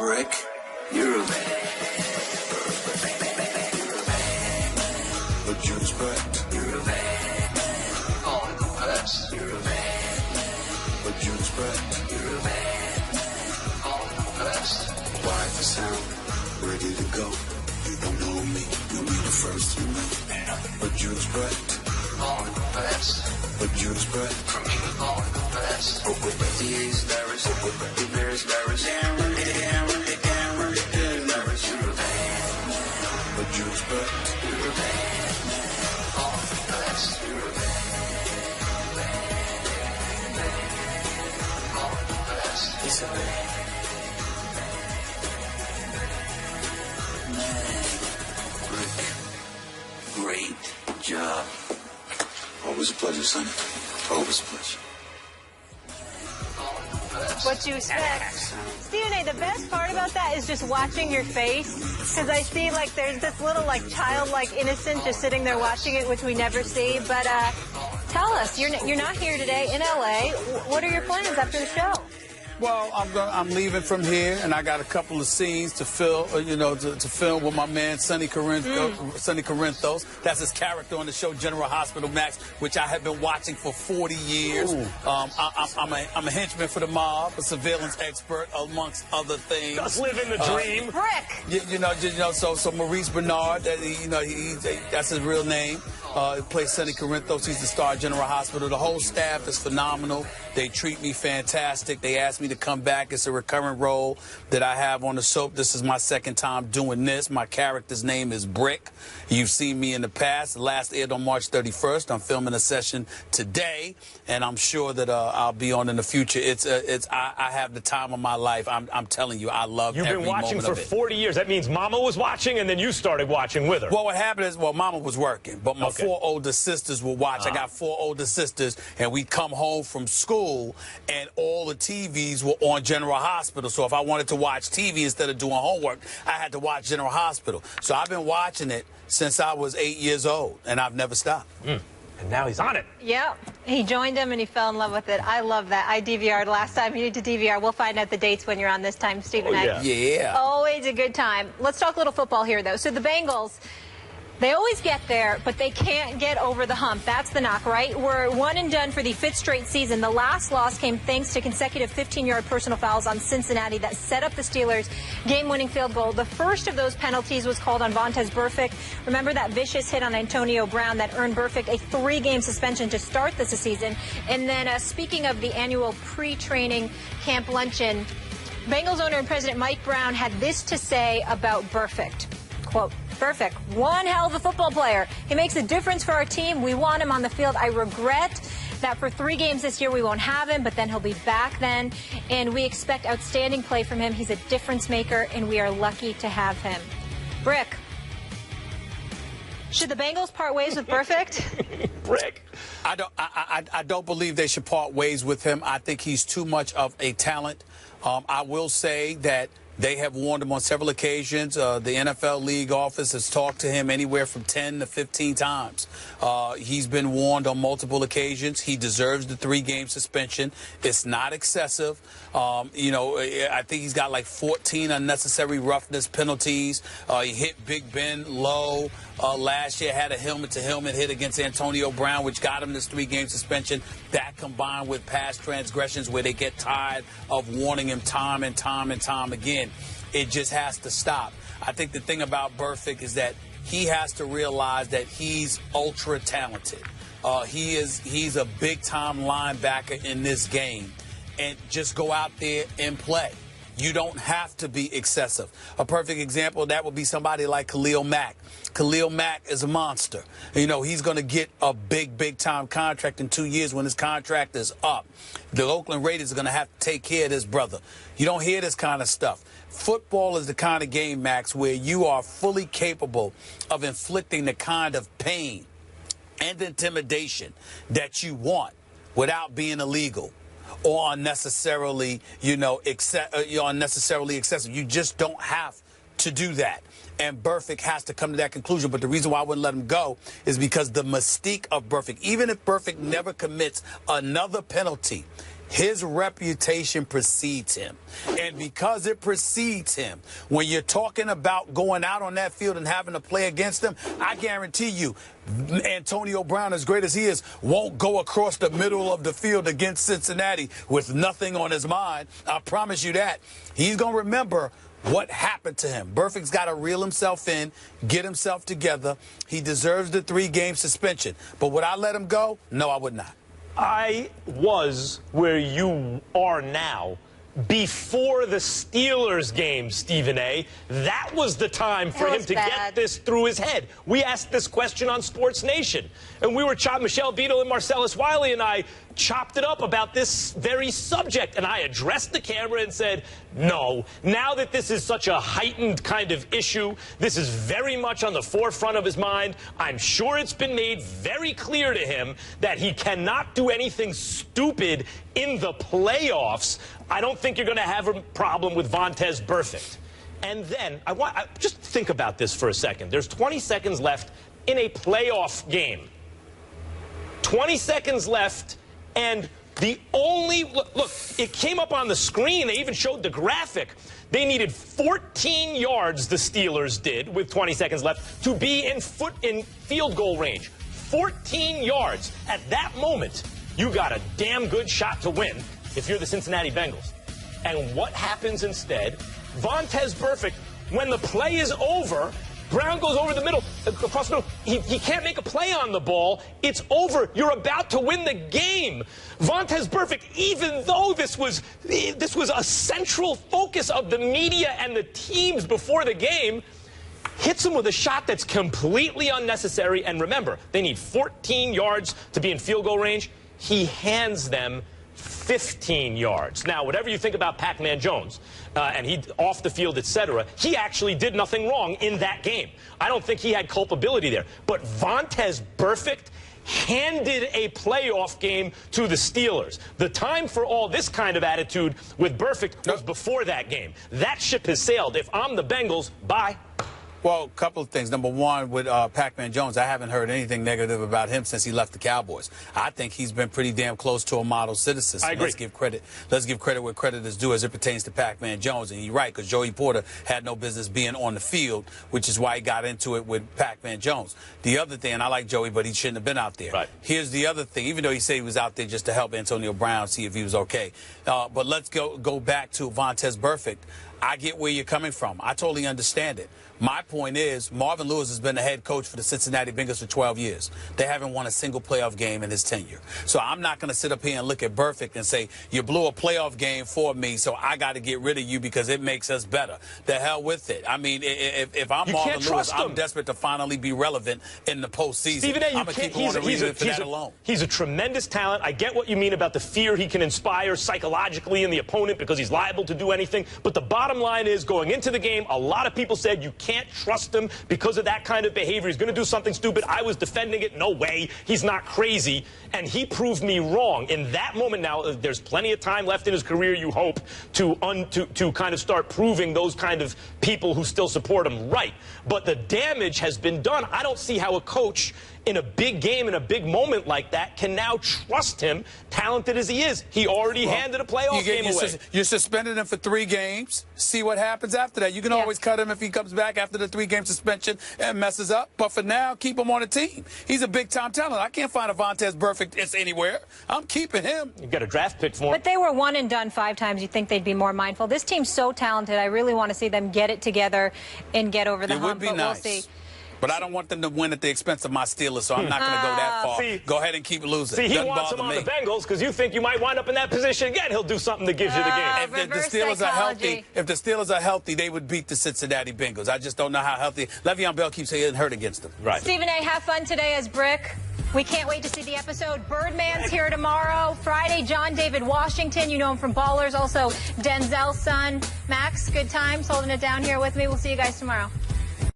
Brick, you're a man. But you're spread. You're a man. Calling the best. You're a man. But you're spread. You're a man. Calling the best. Quiet the sound. Ready to go. You don't know me. You'll be the first to know. But you're spread. Calling the best. But you're spread. From me, calling the best. The A's Barris. The Bears Barris. But you're spread. You're a man. Calling the best. You're a man. Calling the best. It's a man. Great job. Always a pleasure, Sonny. Always a pleasure. What you expect. Stephen A., the best part about that is just watching your face, because I see, like, there's this little, like, childlike innocence just sitting there watching it, which we never see. But tell us, you're not here today in L.A. What are your plans after the show? Well, I'm leaving from here, and I got a couple of scenes to fill, to film with my man Sonny Corinthos. That's his character on the show General Hospital Max, which I have been watching for 40 years. I'm a henchman for the mob, a surveillance expert, amongst other things. Just living the dream. Brick. So Maurice Bernard, that's his real name. He plays Sonny Corinthos. He's the star of General Hospital. The whole staff is phenomenal. They treat me fantastic. They asked me to come back. It's a recurrent role that I have on the soap. This is my second time doing this. My character's name is Brick. You've seen me in the past. The last aired on March 31st. I'm filming a session today, and I'm sure that I'll be on in the future. I have the time of my life. I'm telling you, I love every moment of it. You've been watching for 40 years. That means Mama was watching, and then you started watching with her. Well, what happened is, Mama was working, but my four older sisters will watch. I got four older sisters, and we come home from school, and all the TVs were on General Hospital. So if I wanted to watch TV instead of doing homework, I had to watch General Hospital. So I've been watching it since I was 8 years old, and I've never stopped. And now he's on it. Yep. He joined him, and he fell in love with it. I love that. I DVR'd last time. You need to DVR. We'll find out the dates when you're on this time, Stephen A. Yeah. Always a good time. Let's talk a little football here, though. So the Bengals, they always get there, but they can't get over the hump. That's the knock, right? We're one and done for the fifth straight season. The last loss came thanks to consecutive 15-yard personal fouls on Cincinnati that set up the Steelers' game-winning field goal. The first of those penalties was called on Vontaze Burfict. Remember that vicious hit on Antonio Brown that earned Burfict a 3-game suspension to start this season. And then speaking of the annual pre-training camp luncheon, Bengals owner and President Mike Brown had this to say about Burfict. Quote, "Burfict, one hell of a football player. He makes a difference for our team. We want him on the field. I regret that for 3 games this year we won't have him, but then he'll be back then. And we expect outstanding play from him. He's a difference maker, and we are lucky to have him." Brick, should the Bengals part ways with Burfict? Brick. I don't believe they should part ways with him. I think he's too much of a talent. I will say that they have warned him on several occasions. The NFL league office has talked to him anywhere from 10 to 15 times. He's been warned on multiple occasions. He deserves the 3-game suspension. It's not excessive. I think he's got like 14 unnecessary roughness penalties. He hit Big Ben low. Last year had a helmet-to-helmet hit against Antonio Brown, which got him this 3-game suspension. That combined with past transgressions where they get tired of warning him time and time and time again. It just has to stop. I think the thing about Burfict is that he has to realize that he's ultra talented. He's a big-time linebacker in this game. And just go out there and play. You don't have to be excessive. A perfect example of that would be somebody like Khalil Mack. Khalil Mack is a monster. He's going to get a big-time contract in 2 years when his contract is up. The Oakland Raiders are going to have to take care of this brother. You don't hear this kind of stuff. Football is the kind of game, Max, where you are fully capable of inflicting the kind of pain and intimidation that you want without being illegal or unnecessarily, unnecessarily excessive. You just don't have to do that. And Burfict has to come to that conclusion. But the reason why I wouldn't let him go is because the mystique of Burfict, even if Burfict never commits another penalty, his reputation precedes him. And because it precedes him, when you're talking about going out on that field and having to play against him, I guarantee you, Antonio Brown, as great as he is, won't go across the middle of the field against Cincinnati with nothing on his mind. I promise you that. He's going to remember what happened to him. Burfict's got to reel himself in, get himself together. He deserves the 3-game suspension. But would I let him go? No, I would not. I was where you are now before the Steelers game, Stephen A. That was the time for him to get this through his head. We asked this question on Sports Nation, and we were Michelle Beadle and Marcellus Wiley and I chopped it up about this very subject, and I addressed the camera and said, no, now that this is such a heightened kind of issue, this is very much on the forefront of his mind. I'm sure it's been made very clear to him that he cannot do anything stupid in the playoffs. I don't think you're going to have a problem with Vontaze Burfict. And then, just think about this for a second. There's 20 seconds left in a playoff game. 20 seconds left, and the only, look, it came up on the screen. They even showed the graphic. They needed 14 yards, the Steelers did, with 20 seconds left, to be in field goal range. 14 yards. At that moment, you got a damn good shot to win if you're the Cincinnati Bengals. And what happens instead? Vontaze Burfict, when the play is over, Brown goes over the middle, across the middle. He can't make a play on the ball. It's over. You're about to win the game. Vontaze Burfict, even though this was a central focus of the media and the teams before the game, hits him with a shot that's completely unnecessary. And remember, they need 14 yards to be in field goal range. He hands them 15 yards. Now, whatever you think about Pac-Man Jones, and he off the field, etc., he actually did nothing wrong in that game. I don't think he had culpability there. But Vontaze Burfict handed a playoff game to the Steelers. The time for all this kind of attitude with Burfict was before that game. That ship has sailed. If I'm the Bengals, bye. Well, a couple of things. Number one, with Pac-Man Jones, I haven't heard anything negative about him since he left the Cowboys. I think he's been pretty damn close to a model citizen. So I agree. Let's give credit where credit is due as it pertains to Pac-Man Jones. And you're right, because Joey Porter had no business being on the field, which is why he got into it with Pac-Man Jones. The other thing, and I like Joey, but he shouldn't have been out there. Right. Here's the other thing. Even though he said he was out there just to help Antonio Brown see if he was okay. But let's go back to Vontaze Burfict. I get where you're coming from. I totally understand it. My point is, Marvin Lewis has been the head coach for the Cincinnati Bengals for 12 years. They haven't won a single playoff game in his tenure. So I'm not going to sit up here and look at Burfict and say, you blew a playoff game for me, so I got to get rid of you because it makes us better. The hell with it. I mean, if I'm Marvin Lewis, I'm desperate to finally be relevant in the postseason. Stephen A., I'm going to keep on the reason for that alone. He's a tremendous talent. I get what you mean about the fear he can inspire psychologically in the opponent because he's liable to do anything. But the bottom line is, going into the game, a lot of people said you can't trust him because of that kind of behavior. He's going to do something stupid. I was defending it. No way. He's not crazy. And he proved me wrong. In that moment now, there's plenty of time left in his career, you hope, to kind of start proving those kind of people who still support him right. But the damage has been done. I don't see how a coach in a big game, in a big moment like that, can now trust him, talented as he is. He already handed a playoff game away. You suspended him for 3 games. See what happens after that. You can always cut him if he comes back after the 3-game suspension and messes up. But for now, keep him on the team. He's a big-time talent. I can't find a Vontaze Burfict anywhere. I'm keeping him. You got a draft pick for him. But they were one and done 5 times. You'd think they'd be more mindful. This team's so talented. I really want to see them get it together and get over the hump. It would be nice. We'll see. But I don't want them to win at the expense of my Steelers, so I'm not going to go that far. Go ahead and keep losing. See, he wants them on the Bengals because you think you might wind up in that position again. He'll do something that gives you the game. If the Steelers are healthy, they would beat the Cincinnati Bengals. I just don't know how healthy. Le'Veon Bell keeps getting hurt against them. Right. Stephen A., have fun today as Brick. We can't wait to see the episode. Birdman's here tomorrow. Friday, John David Washington. You know him from Ballers. Also, Denzel's son, Max. Good times holding it down here with me. We'll see you guys tomorrow.